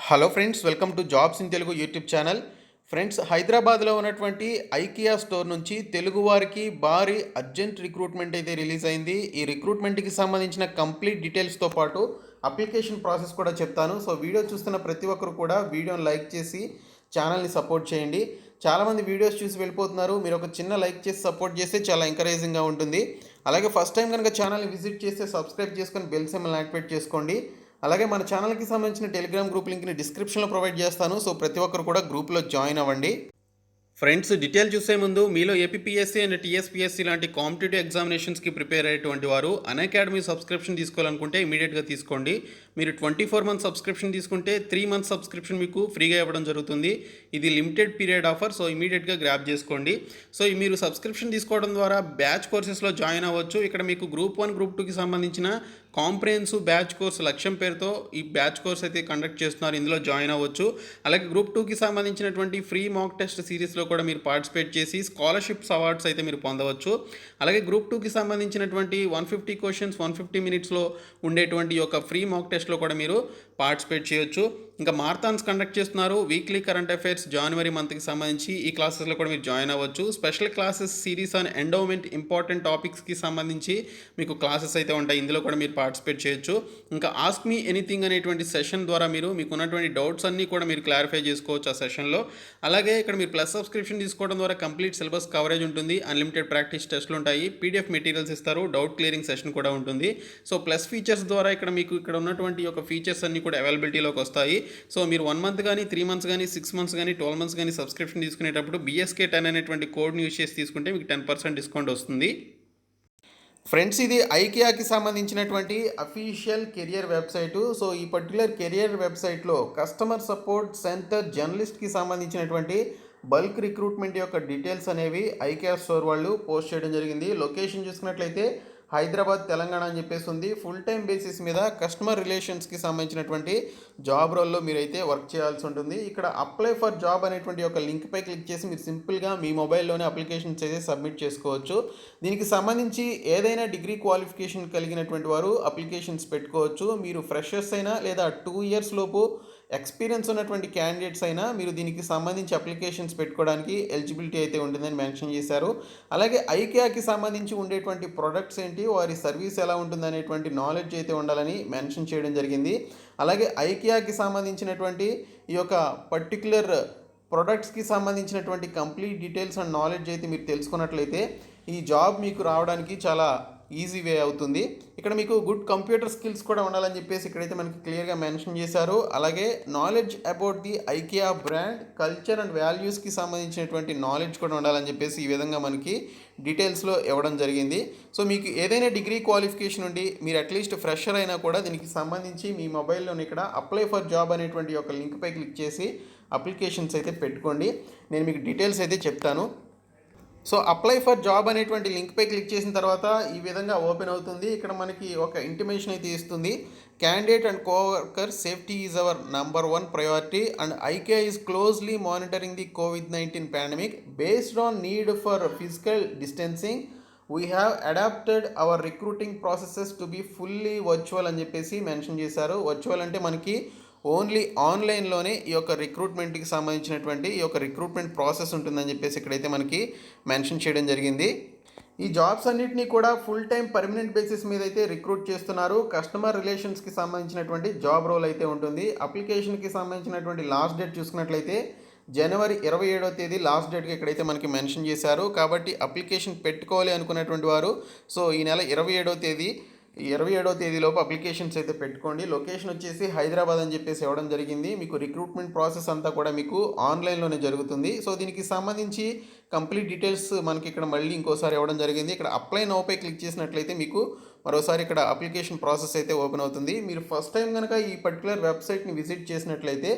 Hello friends, welcome to jobs in Telugu YouTube channel. Friends, హైదరాబాద్లో ఉన్నటువంటి IKEA store నుంచి తెలుగువారికి భారీ అర్జెంట్ రిక్రూట్మెంట్ అయితే రిలీజ్ అయింది. ఈ రిక్రూట్మెంట్కి సంబంధించిన కంప్లీట్ డీటెయిల్స్తో పాటు అప్లికేషన్ ప్రాసెస్ కూడా చెప్తాను. సో వీడియో చూస్తున్న ప్రతి ఒక్కరు కూడా వీడియోని లైక్ చేసి ఛానల్ని సపోర్ట్ చేయండి. చాలామంది వీడియోస్ చూసి వెళ్ళిపోతున్నారు. మీరు ఒక చిన్న లైక్ చేసి సపోర్ట్ చేస్తే చాలా ఎంకరేజింగ్గా ఉంటుంది. అలాగే ఫస్ట్ టైం కనుక ఛానల్ని విజిట్ చేస్తే సబ్స్క్రైబ్ చేసుకొని బెల్ సింబల్ని యాక్టివేట్ చేసుకోండి. అలాగే మన ఛానల్కి సంబంధించిన టెలిగ్రామ్ గ్రూప్ లింక్ని డిస్క్రిప్షన్లో ప్రొవైడ్ చేస్తాను. సో ప్రతి ఒక్కరు కూడా గ్రూప్లో జాయిన్ అవ్వండి. ఫ్రెండ్స్, డీటెయిల్ చూసే ముందు మీలో ఏపీపీఎస్సీ అండ్ టీఎస్పీఎస్సీ లాంటి కాంపిటేటివ్ ఎగ్జామినేషన్స్కి ప్రిపేర్ అయ్యేటువంటి వారు అన్అకాడమీ సబ్స్క్రిప్షన్ తీసుకోవాలనుకుంటే ఇమీడియట్గా తీసుకోండి. మీరు 24 మంత్స్ సబ్స్క్రిప్షన్ తీసుకుంటే 3 మంత్స్ సబ్స్క్రిప్షన్ మీకు ఫ్రీగా ఇవ్వడం జరుగుతుంది. ఇది లిమిటెడ్ పీరియడ్ ఆఫర్. సో ఇమీడియట్గా గ్రాప్ చేసుకోండి. సో మీరు సబ్స్క్రిప్షన్ తీసుకోవడం ద్వారా బ్యాచ్ కోర్సెస్లో జాయిన్ అవ్వచ్చు. ఇక్కడ మీకు గ్రూప్ 1, గ్రూప్ 2కి సంబంధించిన కాంప్రిహెన్సివ్ బ్యాచ్ కోర్స్ లక్ష్యం పేరుతో ఈ బ్యాచ్ కోర్స్ అయితే కండక్ట్ చేస్తున్నారు. ఇందులో జాయిన్ అవ్వచ్చు. అలాగే గ్రూప్ 2కి సంబంధించినటువంటి ఫ్రీ మాక్ టెస్ట్ సిరీస్లో కూడా మీరు పార్టిసిపేట్ చేసి స్కాలర్షిప్స్ అవార్డ్స్ అయితే మీరు పొందవచ్చు. అలాగే గ్రూప్ 2కి సంబంధించినటువంటి 150 క్వశ్చన్స్ 150 మినిట్స్లో ఉండేటువంటి ఒక ఫ్రీ మాక్ టెస్ట్లో కూడా మీరు పార్టిసిపేట్ చేయొచ్చు. ఇంకా మారథాన్స్ కండక్ట్ చేస్తున్నారు. వీక్లీ కరెంట్ అఫైర్స్ జనవరి మంత్కి సంబంధించి ఈ క్లాసెస్లో కూడా మీరు జాయిన్ అవ్వచ్చు. Special classes series on endowment important టాపిక్స్కి సంబంధించి మీకు క్లాసెస్ అయితే ఉంటాయి. ఇందులో కూడా మీరు పార్టిసిపేట్ చేయొచ్చు. ఇంకా ఆస్క్ మీ ఎనీథింగ్ అనేటువంటి సెషన్ ద్వారా మీకు ఉన్నటువంటి డౌట్స్ అన్నీ కూడా మీరు క్లారిఫై చేసుకోవచ్చు ఆ సెషన్లో. అలాగే ఇక్కడ మీరు ప్లస్ సబ్స్క్రిప్షన్ తీసుకోవడం ద్వారా కంప్లీట్ సిలబస్ కవరేజ్ ఉంటుంది. అన్లిమిటెడ్ ప్రాక్టీస్ టెస్ట్లు ఉంటాయి. పీడిఎఫ్ మెటీరియల్స్ ఇస్తారు. డౌట్ క్లియరింగ్ సెషన్ కూడా ఉంటుంది. సో ప్లస్ ఫీచర్స్ ద్వారా ఇక్కడ ఉన్నటువంటి ఒక ఫీచర్స్ అన్నీ కూడా అవైలబిలిటీలోకి వస్తాయి. సో మీరు 1 మంత్ కానీ 3 మంత్స్ కానీ 6 మంత్స్ కానీ 12 మంత్స్ కానీ సబ్స్క్రిప్షన్ తీసుకునేటప్పుడు BSK10 అనేటువంటి కోడ్ని యూజ్ చేసి తీసుకుంటే మీకు 10% డిస్కౌంట్ వస్తుంది. ఫ్రెండ్స్, ఇది ఐకియాకి సంబంధించినటువంటి అఫీషియల్ కెరియర్ వెబ్సైటు. సో ఈ పర్టికులర్ కెరియర్ వెబ్సైట్లో కస్టమర్ సపోర్ట్ సెంటర్ జర్నలిస్ట్కి సంబంధించినటువంటి బల్క్ రిక్రూట్మెంట్ యొక్క డీటెయిల్స్ అనేవి ఐకియా స్టోర్ వాళ్ళు పోస్ట్ చేయడం జరిగింది. లొకేషన్ చూసుకున్నట్లయితే హైదరాబాద్, తెలంగాణ అని చెప్పేసి ఉంది. ఫుల్ టైం బేసిస్ మీద కస్టమర్ రిలేషన్స్కి సంబంధించినటువంటి జాబ్ రోల్లో మీరైతే వర్క్ చేయాల్సి ఉంటుంది. ఇక్కడ అప్లై ఫర్ జాబ్ అనేటువంటి ఒక లింక్పై క్లిక్ చేసి మీరు సింపుల్గా మీ మొబైల్లోనే అప్లికేషన్స్ అయితే సబ్మిట్ చేసుకోవచ్చు. దీనికి సంబంధించి ఏదైనా డిగ్రీ క్వాలిఫికేషన్ కలిగినటువంటి వారు అప్లికేషన్స్ పెట్టుకోవచ్చు. మీరు ఫ్రెషర్స్ అయినా లేదా 2 ఇయర్స్ లోపు ఎక్స్పీరియన్స్ ఉన్నటువంటి క్యాండిడేట్స్ అయినా మీరు దీనికి సంబంధించి అప్లికేషన్స్ పెట్టుకోవడానికి ఎలిజిబిలిటీ అయితే ఉంటుందని మెన్షన్ చేశారు. అలాగే ఐకియాకి సంబంధించి ఉండేటువంటి ప్రొడక్ట్స్ ఏంటి, వారి సర్వీస్ ఎలా ఉంటుంది అనేటువంటి నాలెడ్జ్ అయితే ఉండాలని మెన్షన్ చేయడం జరిగింది. అలాగే ఐకియాకి సంబంధించినటువంటి ఈ యొక్క పర్టిక్యులర్ ప్రొడక్ట్స్కి సంబంధించినటువంటి కంప్లీట్ డీటెయిల్స్ అండ్ నాలెడ్జ్ అయితే మీరు తెలుసుకున్నట్లయితే ఈ జాబ్ మీకు రావడానికి చాలా ఈజీ వే అవుతుంది. ఇక్కడ మీకు గుడ్ కంప్యూటర్ స్కిల్స్ కూడా ఉండాలని చెప్పేసి ఇక్కడైతే మనకి క్లియర్గా మెన్షన్ చేశారు. అలాగే knowledge about the IKEA brand culture and వాల్యూస్కి సంబంధించినటువంటి నాలెడ్జ్ కూడా ఉండాలని చెప్పేసి ఈ విధంగా మనకి డీటెయిల్స్లో ఇవ్వడం జరిగింది. సో మీకు ఏదైనా డిగ్రీ క్వాలిఫికేషన్ ఉండి మీరు అట్లీస్ట్ ఫ్రెషర్ అయినా కూడా దీనికి సంబంధించి మీ మొబైల్లోని ఇక్కడ అప్లై ఫర్ జాబ్ అనేటువంటి ఒక లింక్పై క్లిక్ చేసి అప్లికేషన్స్ అయితే పెట్టుకోండి. నేను మీకు డీటెయిల్స్ అయితే చెప్తాను. సో అప్లై ఫర్ జాబ్ అనేటువంటి లింక్పై క్లిక్ చేసిన తర్వాత ఈ విధంగా ఓపెన్ అవుతుంది. ఇక్కడ మనకి ఒక ఇంటిమేషన్ అయితే ఇస్తుంది. Candidate and coworker safety is our #1 priority and IKEA is closely monitoring the COVID-19 pandemic based on need for physical distancing we have adapted our recruiting processes to be fully virtual అని చెప్పేసి mention చేశారు. Virtual అంటే మనకి only ఆన్లైన్లోనే ఈ యొక్క రిక్రూట్మెంట్కి సంబంధించినటువంటి ఈ యొక్క రిక్రూట్మెంట్ ప్రాసెస్ ఉంటుందని చెప్పేసి ఇక్కడైతే మనకి మెన్షన్ చేయడం జరిగింది. ఈ జాబ్స్ అన్నింటినీ కూడా ఫుల్ టైం పర్మనెంట్ బేసిస్ మీద అయితే రిక్రూట్ చేస్తున్నారు. కస్టమర్ రిలేషన్స్కి సంబంధించినటువంటి జాబ్ రోల్ అయితే ఉంటుంది. అప్లికేషన్కి సంబంధించినటువంటి లాస్ట్ డేట్ చూసుకున్నట్లయితే జనవరి 27వ తేదీ లాస్ట్ డేట్కి ఇక్కడైతే మనకి మెన్షన్ చేశారు. కాబట్టి అప్లికేషన్ పెట్టుకోవాలి అనుకున్నటువంటి వారు సో ఈ నెల 27వ తేదీలోపు అప్లికేషన్స్ అయితే పెట్టుకోండి. లొకేషన్ వచ్చేసి హైదరాబాద్ అని చెప్పేసి ఇవ్వడం జరిగింది. మీకు రిక్రూట్మెంట్ ప్రాసెస్ అంతా కూడా మీకు ఆన్లైన్లోనే జరుగుతుంది. సో దీనికి సంబంధించి కంప్లీట్ డీటెయిల్స్ మనకి ఇక్కడ మళ్ళీ ఇంకోసారి ఇవ్వడం జరిగింది. ఇక్కడ అప్లై నౌపై క్లిక్ చేసినట్లయితే మీకు మరోసారి ఇక్కడ అప్లికేషన్ ప్రాసెస్ అయితే ఓపెన్ అవుతుంది. మీరు ఫస్ట్ టైం కనుక ఈ పర్టికులర్ వెబ్సైట్ని విజిట్ చేసినట్లయితే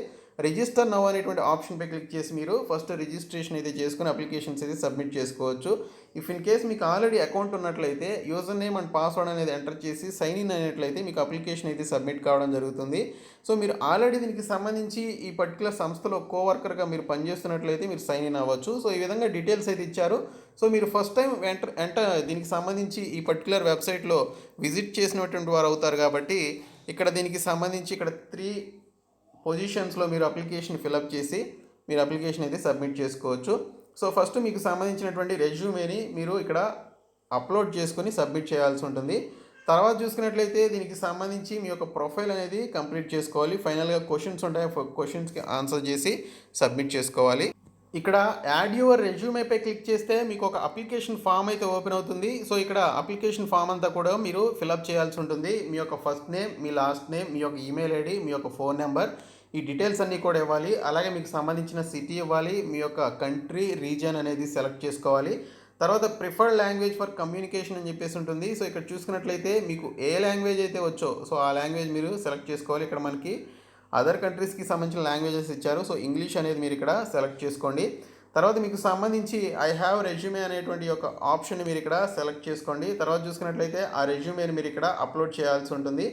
రిజిస్టర్ నౌ అనేటువంటి ఆప్షన్పై క్లిక్ చేసి మీరు ఫస్ట్ రిజిస్ట్రేషన్ అయితే చేసుకుని అప్లికేషన్స్ అయితే సబ్మిట్ చేసుకోవచ్చు. ఇఫ్ ఇన్ కేస్ మీకు ఆల్రెడీ అకౌంట్ ఉన్నట్లయితే యూజర్ నేమ్ అండ్ పాస్వర్డ్ అనేది ఎంటర్ చేసి సైన్ ఇన్ అయినట్లయితే మీకు అప్లికేషన్ అయితే సబ్మిట్ కావడం జరుగుతుంది. సో మీరు ఆల్రెడీ దీనికి సంబంధించి ఈ పర్టికులర్ సంస్థలో కోవర్కర్గా మీరు పనిచేస్తున్నట్లయితే మీరు సైన్ ఇన్ అవ్వచ్చు. సో ఈ విధంగా డీటెయిల్స్ అయితే ఇచ్చారు. సో మీరు ఫస్ట్ టైం దీనికి సంబంధించి ఈ పర్టికులర్ వెబ్సైట్లో విజిట్ చేసినటువంటి వారు అవుతారు. కాబట్టి ఇక్కడ దీనికి సంబంధించి ఇక్కడ 3 పొజిషన్స్లో మీరు అప్లికేషన్ ఫిలప్ చేసి మీరు అప్లికేషన్ అయితే సబ్మిట్ చేసుకోవచ్చు. సో ఫస్ట్ మీకు సంబంధించినటువంటి రెజ్యూమేని మీరు ఇక్కడ అప్లోడ్ చేసుకొని సబ్మిట్ చేయాల్సి ఉంటుంది. తర్వాత చూసుకున్నట్లయితే దీనికి సంబంధించి మీ యొక్క ప్రొఫైల్ అనేది కంప్లీట్ చేసుకోవాలి. ఫైనల్గా క్వశ్చన్స్ ఉంటాయి, క్వశ్చన్స్కి ఆన్సర్ చేసి సబ్మిట్ చేసుకోవాలి. ఇక్కడ యాడ్ యువర్ రెజ్యూమేపై క్లిక్ చేస్తే మీకు ఒక అప్లికేషన్ ఫామ్ అయితే ఓపెన్ అవుతుంది. సో ఇక్కడ అప్లికేషన్ ఫామ్ అంతా కూడా మీరు ఫిలప్ చేయాల్సి ఉంటుంది. మీ యొక్క ఫస్ట్ నేమ్, మీ లాస్ట్ నేమ్, మీ యొక్క ఈమెయిల్ ఐడి, మీ యొక్క ఫోన్ నెంబర్, ఈ డీటెయిల్స్ అన్నీ కూడా ఇవ్వాలి. అలాగే మీకు సంబంధించిన సిటీ ఇవ్వాలి, మీ యొక్క కంట్రీ, రీజియన్ అనేది సెలెక్ట్ చేసుకోవాలి. తర్వాత ప్రిఫర్డ్ లాంగ్వేజ్ ఫర్ కమ్యూనికేషన్ అని చెప్పేసి ఉంటుంది. సో ఇక్కడ చూసుకున్నట్లయితే మీకు ఏ లాంగ్వేజ్ అయితే వచ్చో సో ఆ లాంగ్వేజ్ మీరు సెలెక్ట్ చేసుకోవాలి. ఇక్కడ మనకి అదర్ కంట్రీస్కి సంబంధించిన లాంగ్వేజెస్ ఇచ్చారు. సో ఇంగ్లీష్ అనేది మీరు ఇక్కడ సెలెక్ట్ చేసుకోండి. తర్వాత మీకు సంబంధించి ఐ హ్యావ్ రెజ్యూమే అనేటువంటి ఒక ఆప్షన్ మీరు ఇక్కడ సెలెక్ట్ చేసుకోండి. తర్వాత చూసుకున్నట్లయితే ఆ రెజ్యూమేని మీరు ఇక్కడ అప్లోడ్ చేయాల్సి ఉంటుంది.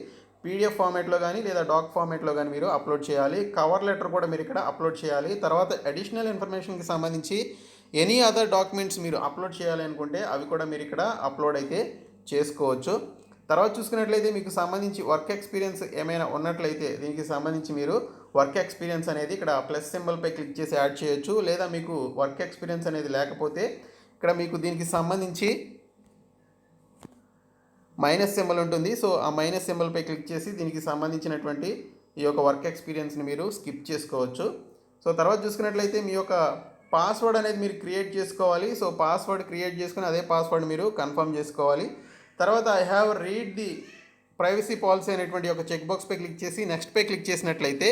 పీడిఎఫ్ ఫార్మేట్లో కానీ లేదా డాక్ ఫార్మేట్లో కానీ మీరు అప్లోడ్ చేయాలి. కవర్ లెటర్ కూడా మీరు ఇక్కడ అప్లోడ్ చేయాలి. తర్వాత అడిషనల్ ఇన్ఫర్మేషన్కి సంబంధించి ఎనీ అదర్ డాక్యుమెంట్స్ మీరు అప్లోడ్ చేయాలి అనుకుంటే అవి కూడా మీరు ఇక్కడ అప్లోడ్ అయితే చేసుకోవచ్చు. తర్వాత చూసుకున్నట్లయితే మీకు సంబంధించి వర్క్ ఎక్స్పీరియన్స్ ఏమైనా ఉన్నట్లయితే దీనికి సంబంధించి మీరు వర్క్ ఎక్స్పీరియన్స్ అనేది ఇక్కడ ప్లస్ సింబల్పై క్లిక్ చేసి యాడ్ చేయొచ్చు. లేదా మీకు వర్క్ ఎక్స్పీరియన్స్ అనేది లేకపోతే ఇక్కడ మీకు దీనికి సంబంధించి మైనస్ సింబల్ ఉంటుంది. సో ఆ మైనస్ సింబల్పై క్లిక్ చేసి దీనికి సంబంధించినటువంటి ఈ యొక్క వర్క్ ఎక్స్పీరియన్స్ని మీరు స్కిప్ చేసుకోవచ్చు. సో తర్వాత చూసుకున్నట్లయితే మీ యొక్క పాస్వర్డ్ అనేది మీరు క్రియేట్ చేసుకోవాలి. సో పాస్వర్డ్ క్రియేట్ చేసుకుని అదే పాస్వర్డ్ మీరు కన్ఫర్మ్ చేసుకోవాలి. తర్వాత I have read the privacy policy అనేటువంటి ఒక చెక్ బాక్స్పై క్లిక్ చేసి నెక్స్ట్పై క్లిక్ చేసినట్లయితే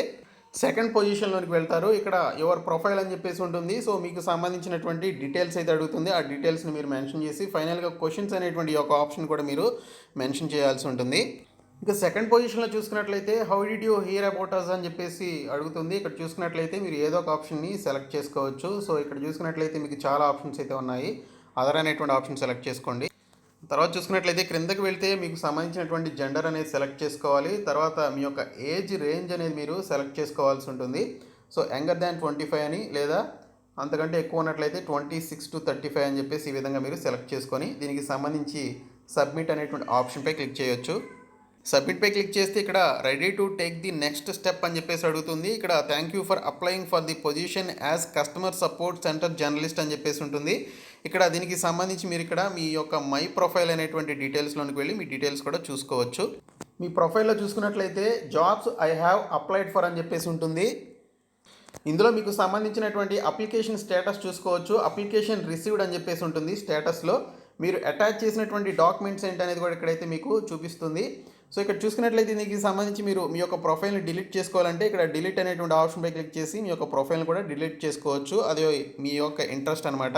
సెకండ్ పొజిషన్లోకి వెళ్తారు. ఇక్కడ యువర్ ప్రొఫైల్ అని చెప్పేసి ఉంటుంది. సో మీకు సంబంధించినటువంటి డీటెయిల్స్ అయితే అడుగుతుంది. ఆ డీటెయిల్స్ని మీరు మెన్షన్ చేసి ఫైనల్గా క్వశ్చన్స్ అనేటువంటి ఒక ఆప్షన్ కూడా మీరు మెన్షన్ చేయాల్సి ఉంటుంది. ఇంకా సెకండ్ పొజిషన్లో చూసుకున్నట్లయితే how did you hear about us అని చెప్పేసి అడుగుతుంది. ఇక్కడ చూసుకున్నట్లయితే మీరు ఏదో ఒక ఆప్షన్ని సెలెక్ట్ చేసుకోవచ్చు. సో ఇక్కడ చూసుకున్నట్లయితే మీకు చాలా ఆప్షన్స్ అయితే ఉన్నాయి. అదర్ అనేటువంటి ఆప్షన్ సెలెక్ట్ చేసుకోండి. తర్వాత చూసుకున్నట్లయితే క్రిందకి వెళ్తే మీకు సంబంధించినటువంటి జెండర్ అనేది సెలెక్ట్ చేసుకోవాలి. తర్వాత మీ యొక్క ఏజ్ రేంజ్ అనేది మీరు సెలెక్ట్ చేసుకోవాల్సి ఉంటుంది. సో యంగర్ దాన్ 25 అని లేదా అంతకంటే ఎక్కువ ఉన్నట్లయితే 26 to 35 అని చెప్పేసి ఈ విధంగా మీరు సెలెక్ట్ చేసుకొని దీనికి సంబంధించి సబ్మిట్ అనేటువంటి ఆప్షన్పై క్లిక్ చేయొచ్చు. సబ్మిట్పై క్లిక్ చేస్తే ఇక్కడ ready to take the next step అని చెప్పేసి అడుగుతుంది. ఇక్కడ thank you for applying for the position as customer support centre journalist అని చెప్పేసి ఉంటుంది. ఇక్కడ దీనికి సంబంధించి మీరు ఇక్కడ మీ యొక్క మై ప్రొఫైల్ అనేటువంటి డీటెయిల్స్లోనికి వెళ్ళి మీ డీటెయిల్స్ కూడా చూసుకోవచ్చు. మీ ప్రొఫైల్లో చూసుకున్నట్లయితే jobs I have applied for అని చెప్పేసి ఉంటుంది. ఇందులో మీకు సంబంధించినటువంటి అప్లికేషన్ స్టేటస్ చూసుకోవచ్చు. అప్లికేషన్ రిసీవ్డ్ అని చెప్పేసి ఉంటుంది. స్టేటస్లో మీరు అటాచ్ చేసినటువంటి డాక్యుమెంట్స్ ఏంటి అనేది కూడా ఇక్కడైతే మీకు చూపిస్తుంది. సో ఇక్కడ చూసుకున్నట్లయితే దీనికి సంబంధించి మీరు మీ యొక్క ప్రొఫైల్ని డిలీట్ చేసుకోవాలంటే ఇక్కడ డిలీట్ అనేటువంటి ఆప్షన్పై క్లిక్ చేసి మీ యొక్క ప్రొఫైల్ని కూడా డిలీట్ చేసుకోవచ్చు. అది మీ యొక్క ఇంట్రెస్ట్ అనమాట.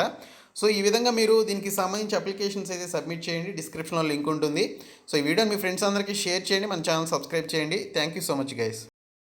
సో ఈ విధంగా మీరు దీనికి సంబంధించి అప్లికేషన్స్ అయితే సబ్మిట్ చేయండి. డిస్క్రిప్షన్లో లింక్ ఉంటుంది. సో ఈ వీడియోని మీ ఫ్రెండ్స్ అందరికీ షేర్ చేయండి. మన ఛానల్ సబ్స్క్రైబ్ చేయండి. Thank you so much guys.